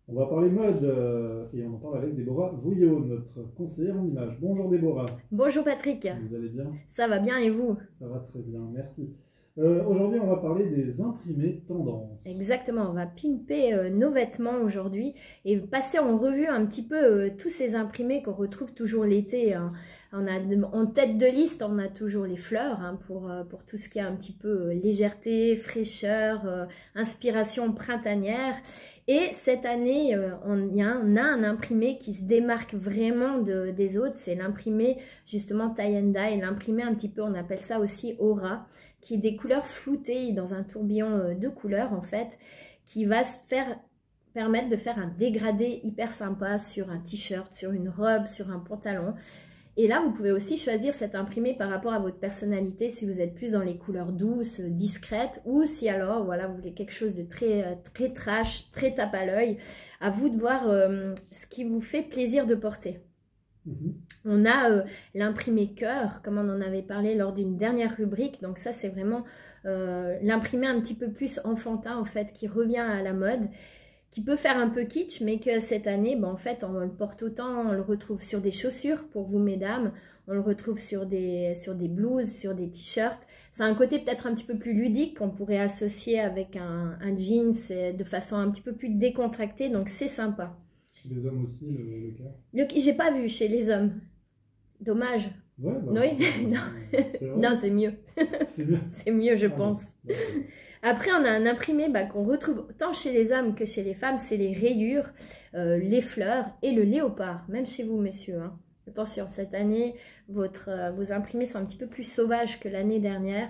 On va parler mode et on en parle avec Déborah Vouillot, notre conseillère en images. Bonjour Déborah. Bonjour Patrick. Vous allez bien? Ça va bien et vous? Ça va très bien, merci. Aujourd'hui, on va parler des imprimés tendances. Exactement, on va pimper nos vêtements aujourd'hui et passer en revue un petit peu tous ces imprimés qu'on retrouve toujours l'été, hein. On a en tête de liste, on a toujours les fleurs, hein, pour tout ce qui est un petit peu légèreté, fraîcheur, inspiration printanière. Et cette année, on a un imprimé qui se démarque vraiment des autres, c'est l'imprimé justement tie and dye, l'imprimé un petit peu, on appelle ça aussi aura, qui est des couleurs floutées dans un tourbillon de couleurs en fait, qui va permettre de faire un dégradé hyper sympa sur un t-shirt, sur une robe, sur un pantalon. Et là, vous pouvez aussi choisir cet imprimé par rapport à votre personnalité, si vous êtes plus dans les couleurs douces, discrètes, ou si alors, voilà, vous voulez quelque chose de très trash, très tape à l'œil. À vous de voir ce qui vous fait plaisir de porter. On a l'imprimé cœur, comme on en avait parlé lors d'une dernière rubrique. Donc ça, c'est vraiment l'imprimé un petit peu plus enfantin, en fait, qui revient à la mode, qui peut faire un peu kitsch, mais que cette année, en fait, on le porte autant, on le retrouve sur des chaussures pour vous, mesdames, on le retrouve sur des blouses, sur des t-shirts. C'est un côté peut-être un petit peu plus ludique qu'on pourrait associer avec un jeans de façon un petit peu plus décontractée, donc c'est sympa. Chez les hommes aussi, le cas? J'ai pas vu chez les hommes. Dommage. Ouais, oui, non, c'est mieux. C'est mieux. C'est mieux, je pense. Après, on a un imprimé qu'on retrouve tant chez les hommes que chez les femmes, c'est les rayures, les fleurs et le léopard, même chez vous, messieurs, hein. Attention, cette année, vos imprimés sont un petit peu plus sauvages que l'année dernière.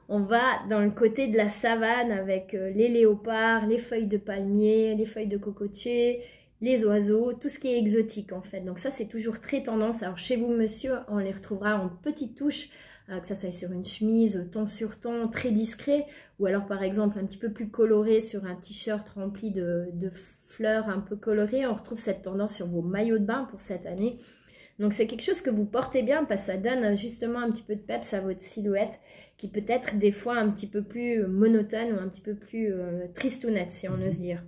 On va dans le côté de la savane avec les léopards, les feuilles de palmier, les feuilles de cocotier, les oiseaux, tout ce qui est exotique en fait. Donc ça, c'est toujours très tendance. Alors chez vous, monsieur, on les retrouvera en petites touches, que ça soit sur une chemise, ton sur ton, très discret, ou alors par exemple un petit peu plus coloré sur un t-shirt rempli de fleurs un peu colorées. On retrouve cette tendance sur vos maillots de bain pour cette année. Donc c'est quelque chose que vous portez bien parce que ça donne justement un petit peu de peps à votre silhouette qui peut être des fois un petit peu plus monotone ou un petit peu plus tristounette si on ose dire.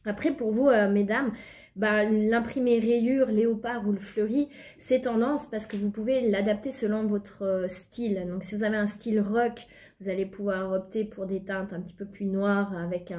Après pour vous mesdames, l'imprimé rayure, léopard ou le fleuri, c'est tendance parce que vous pouvez l'adapter selon votre style. Donc si vous avez un style rock, vous allez pouvoir opter pour des teintes un petit peu plus noires avec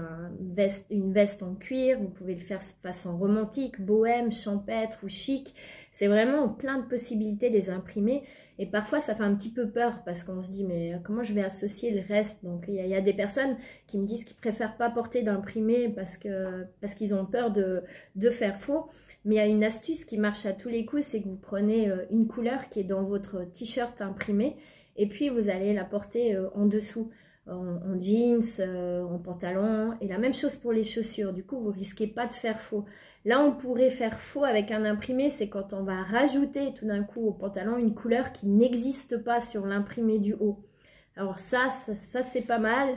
une veste en cuir. Vous pouvez le faire de façon romantique, bohème, champêtre ou chic. C'est vraiment plein de possibilités les imprimer. Et parfois, ça fait un petit peu peur parce qu'on se dit, mais comment je vais associer le reste? Donc, il y a des personnes qui me disent qu'ils ne préfèrent pas porter d'imprimé parce qu'ils ont peur de faire faux. Mais il y a une astuce qui marche à tous les coups, c'est que vous prenez une couleur qui est dans votre t-shirt imprimé et puis vous allez la porter en dessous, en jeans, en pantalon, et la même chose pour les chaussures. Du coup, vous risquez pas de faire faux. Là, on pourrait faire faux avec un imprimé, c'est quand on va rajouter tout d'un coup au pantalon une couleur qui n'existe pas sur l'imprimé du haut. Alors ça c'est pas mal,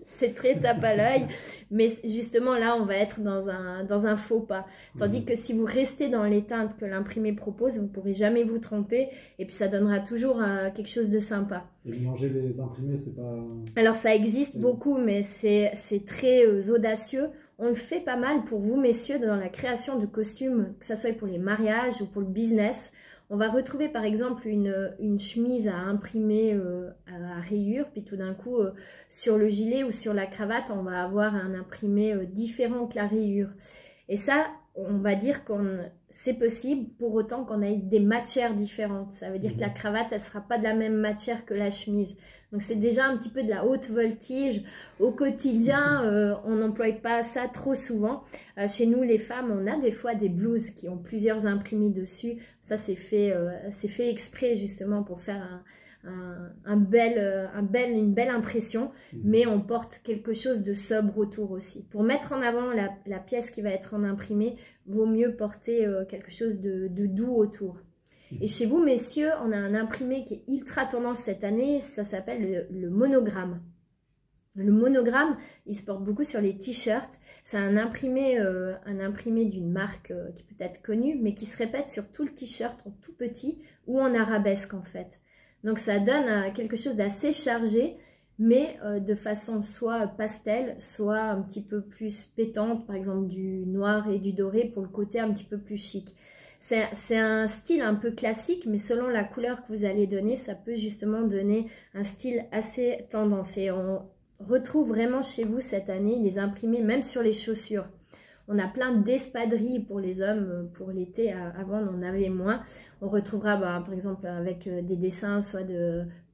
c'est très tape à l'œil, mais justement là on va être dans un faux pas. Tandis que si vous restez dans les teintes que l'imprimé propose, vous ne pourrez jamais vous tromper et puis ça donnera toujours quelque chose de sympa. Et mélanger les imprimés, c'est pas... Alors ça existe beaucoup, mais c'est très audacieux. On le fait pas mal pour vous messieurs dans la création de costumes, que ce soit pour les mariages ou pour le business. On va retrouver par exemple une chemise à imprimer à rayures, puis tout d'un coup sur le gilet ou sur la cravate, on va avoir un imprimé différent que la rayure. Et ça, on va dire que c'est possible pour autant qu'on ait des matières différentes. Ça veut dire que la cravate, elle ne sera pas de la même matière que la chemise. Donc c'est déjà un petit peu de la haute voltige. Au quotidien, on n'emploie pas ça trop souvent. Chez nous, les femmes, on a des fois des blouses qui ont plusieurs imprimés dessus. Ça, c'est fait exprès justement pour faire une belle impression, mais on porte quelque chose de sobre autour aussi. Pour mettre en avant la pièce qui va être en imprimé, vaut mieux porter quelque chose de doux autour. Et chez vous, messieurs, on a un imprimé qui est ultra tendance cette année, ça s'appelle le monogramme. Le monogramme, il se porte beaucoup sur les t-shirts. C'est un imprimé d'une marque qui peut être connue, mais qui se répète sur tout le t-shirt en tout petit ou en arabesque en fait. Donc ça donne quelque chose d'assez chargé, mais de façon soit pastel, soit un petit peu plus pétante, par exemple du noir et du doré pour le côté un petit peu plus chic. C'est un style un peu classique, mais selon la couleur que vous allez donner, ça peut justement donner un style assez tendance. Et on retrouve vraiment chez vous cette année les imprimés, même sur les chaussures. On a plein d'espadrilles pour les hommes, pour l'été, avant on en avait moins. On retrouvera par exemple avec des dessins soit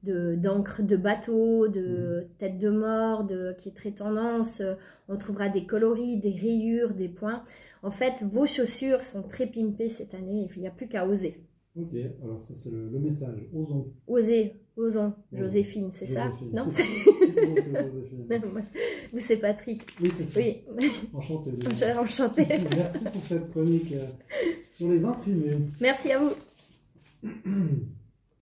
d'encre de bateau, de tête de mort, qui est très tendance. On trouvera des coloris, des rayures, des points. En fait, vos chaussures sont très pimpées cette année, il n'y a plus qu'à oser. Ok, alors ça c'est le message, osons. Osons, Joséphine, c'est ça? Non, c'est vous c'est Patrick. Oui, c'est ça. Oui. Enchanté. Enchanté. Merci pour cette chronique sur les imprimés. Merci à vous.